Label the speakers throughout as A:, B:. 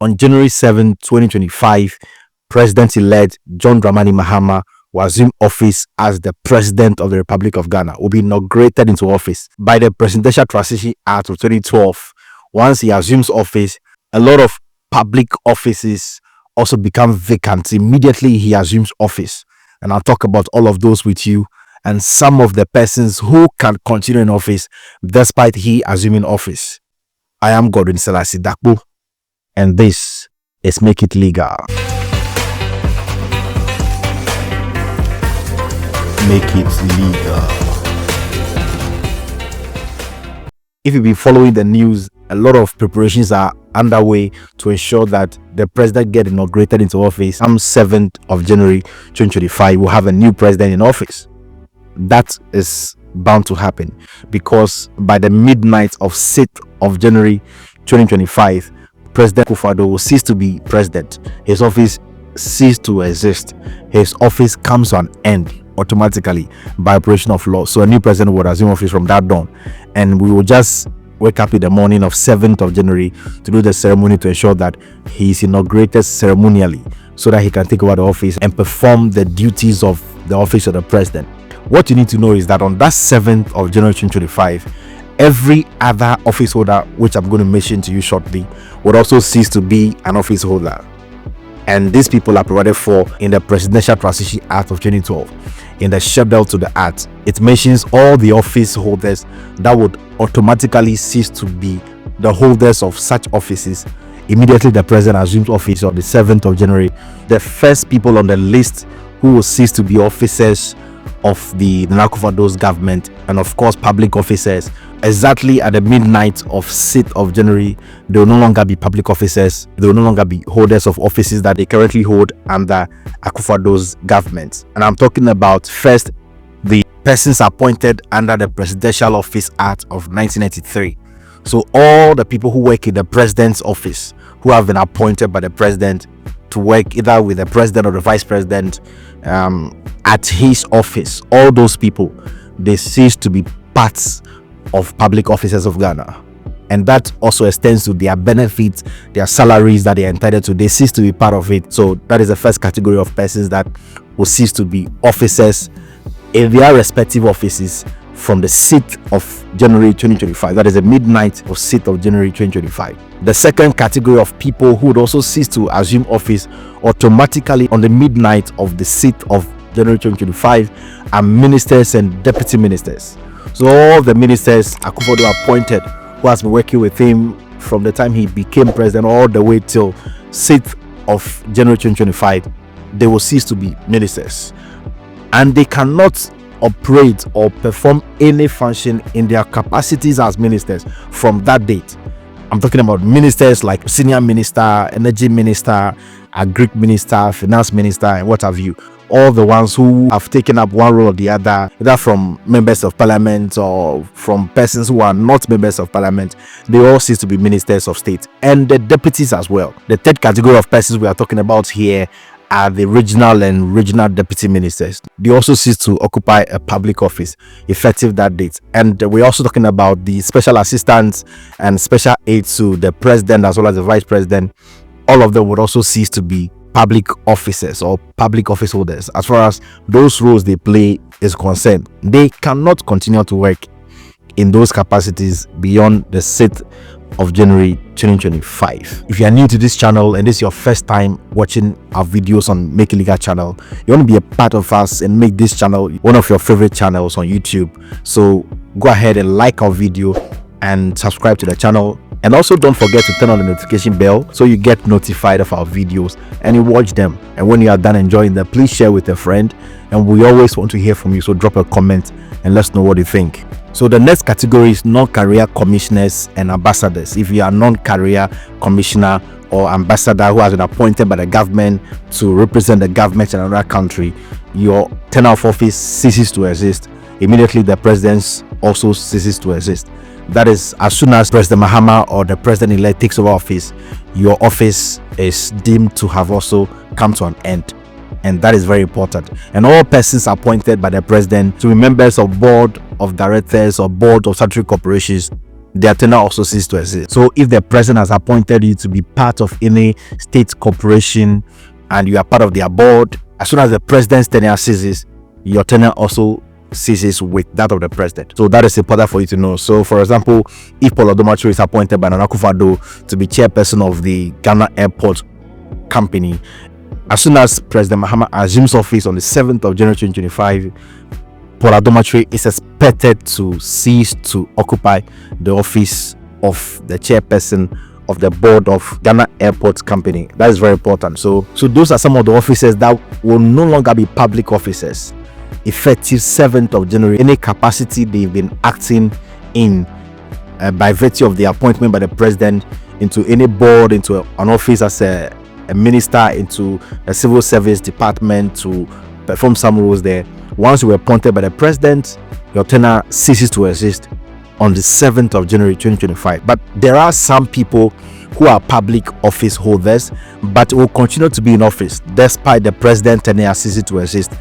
A: On January 7, 2025, President-elect John Dramani Mahama will assume office as the President of the Republic of Ghana, will be inaugurated into office by the Presidential Transition Act of 2012. Once he assumes office, a lot of public offices also become vacant immediately he assumes office. And I'll talk about all of those with you and some of the persons who can continue in office despite he assuming office. I am Godwin Selassie Dakbo, and this is Make It Legal. Make it legal. If you've been following the news, a lot of preparations are underway to ensure that the president get inaugurated into office. On 7th of January 2025, we'll have a new president in office. That is bound to happen because by the midnight of 6th of January 2025, President Akufo-Addo will cease to be president. His office cease to exist. His office comes to an end automatically by operation of law. So a new president will assume office from that dawn, and we will just wake up in the morning of 7th of January to do the ceremony to ensure that he is inaugurated ceremonially so that he can take over the office and perform the duties of the office of the president. What you need to know is that on that 7th of January 2025, every other office holder, which I'm going to mention to you shortly, would also cease to be an office holder. And these people are provided for in the Presidential Transition Act of 2012. In the schedule to the act, it mentions all the office holders that would automatically cease to be the holders of such offices immediately the president assumes office on the 7th of January. The first people on the list who will cease to be officers of the Akufo-Addo's government, and of course public officers, exactly at the midnight of 6th of January, they will no longer be public officers. They will no longer be holders of offices that they currently hold under Akufo-Addo's government. And I'm talking about first the persons appointed under the Presidential Office Act of 1993. So all the people who work in the president's office, who have been appointed by the president to work either with the president or the vice president at his office, all those people, they cease to be parts of public officers of Ghana. And that also extends to their benefits, their salaries that they are entitled to. They cease to be part of it. So that is the first category of persons that will cease to be officers in their respective offices from the 6th of January 2025. That is the midnight of 6th of January 2025. The second category of people who would also cease to assume office automatically on the midnight of the 6th of January 2025 are ministers and deputy ministers. So all the ministers Akufo-Addo appointed, who has been working with him from the time he became president all the way till 6th of January 2025, they will cease to be ministers. And they cannot operate or perform any function in their capacities as ministers from that date. I'm talking about ministers like senior minister, energy minister, agric minister, finance minister, and what have you. All the ones who have taken up one role or the other, either from members of parliament or from persons who are not members of parliament, they all cease to be ministers of state, and the deputies as well. The third category of persons we are talking about here are the regional and regional deputy ministers. They also cease to occupy a public office effective that date. And we're also talking about the special assistants and special aides to the president as well as the vice president. All of them would also cease to be public officers or public office holders. As far as those roles they play is concerned, they cannot continue to work in those capacities beyond the 6th of January 2025. If you are new to this channel and this is your first time watching our videos on Make It Legal channel, you want to be a part of us and make this channel one of your favorite channels on YouTube. So go ahead and like our video and subscribe to the channel. And also don't forget to turn on the notification bell so you get notified of our videos and you watch them. And when you are done enjoying them, please share with a friend. And we always want to hear from you, so drop a comment and let us know what you think. So the next category is non-career commissioners and ambassadors. If you are non-career commissioner or ambassador who has been appointed by the government to represent the government in another country, your tenure of office ceases to exist. Immediately the president also ceases to exist. That is, as soon as President Mahama or the president-elect takes over office, your office is deemed to have also come to an end. And that is very important. And all persons appointed by the president to be members of board of directors or board of statutory corporations their tenure also ceases to exist. So if the president has appointed you to be part of any state corporation and you are part of their board, as soon as the president's tenure ceases, your tenure also ceases with that of the president. So that is important for you to know. So for example, if Paul Odomacho is appointed by Nana Akufo-Addo to be chairperson of the Ghana Airport Company, as soon as President Mahama assumes office on the 7th of January 2025, Paul Odomacho is expected to cease to occupy the office of the chairperson of the board of Ghana Airport Company. That is very important. So those are some of the offices that will no longer be public officers effective 7th of January. Any capacity they've been acting in by virtue of the appointment by the president into any board, into an office as a minister, into a civil service department to perform some roles there. Once you were appointed by the president, your tenure ceases to exist on the 7th of January 2025. But there are some people who are public office holders but will continue to be in office despite the president tenure ceasing to exist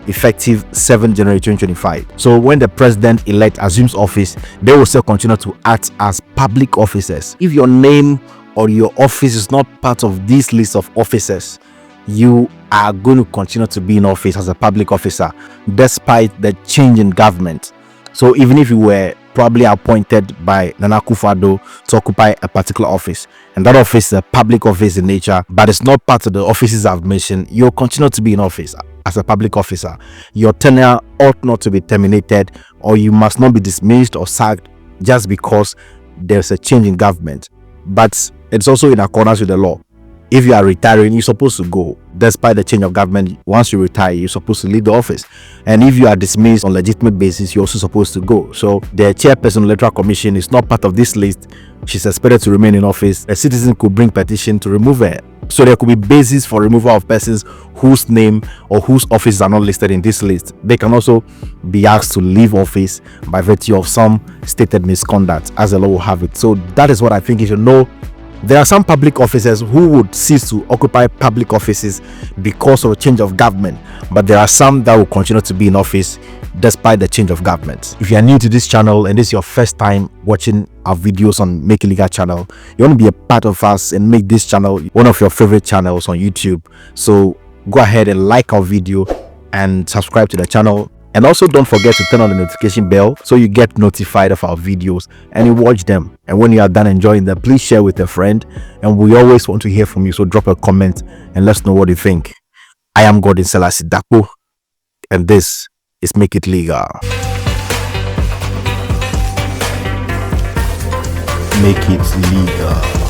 A: effective 7th January 2025. So when the president-elect assumes office, they will still continue to act as public officers. If your name or your office is not part of this list of officers, you are going to continue to be in office as a public officer despite the change in government. So even if you were probably appointed by Nana Akufo-Addo to occupy a particular office, and that office is a public office in nature, but it's not part of the offices I've mentioned, you'll continue to be in office as a public officer. Your tenure ought not to be terminated, or you must not be dismissed or sacked just because there's a change in government. But it's also in accordance with the law. If you are retiring, you're supposed to go. Despite the change of government, once you retire, you're supposed to leave the office. And if you are dismissed on legitimate basis, you're also supposed to go. So the chairperson of the Electoral Commission is not part of this list. She's expected to remain in office. A citizen could bring petition to remove her. So there could be basis for removal of persons whose name or whose offices are not listed in this list. They can also be asked to leave office by virtue of some stated misconduct, as the law will have it. So that is what I think you should know. There are some public officers who would cease to occupy public offices because of a change of government, but there are some that will continue to be in office despite the change of government. If you are new to this channel and this is your first time watching our videos on Make It Legal channel, you want to be a part of us and make this channel one of your favorite channels on YouTube. So go ahead and like our video and subscribe to the channel. And also don't forget to turn on the notification bell so you get notified of our videos and you watch them. And when you are done enjoying them, please share with a friend. And we always want to hear from you, so drop a comment and let us know what you think. I am Godin Selassie Dapo, and this is Make It Legal. Make it legal.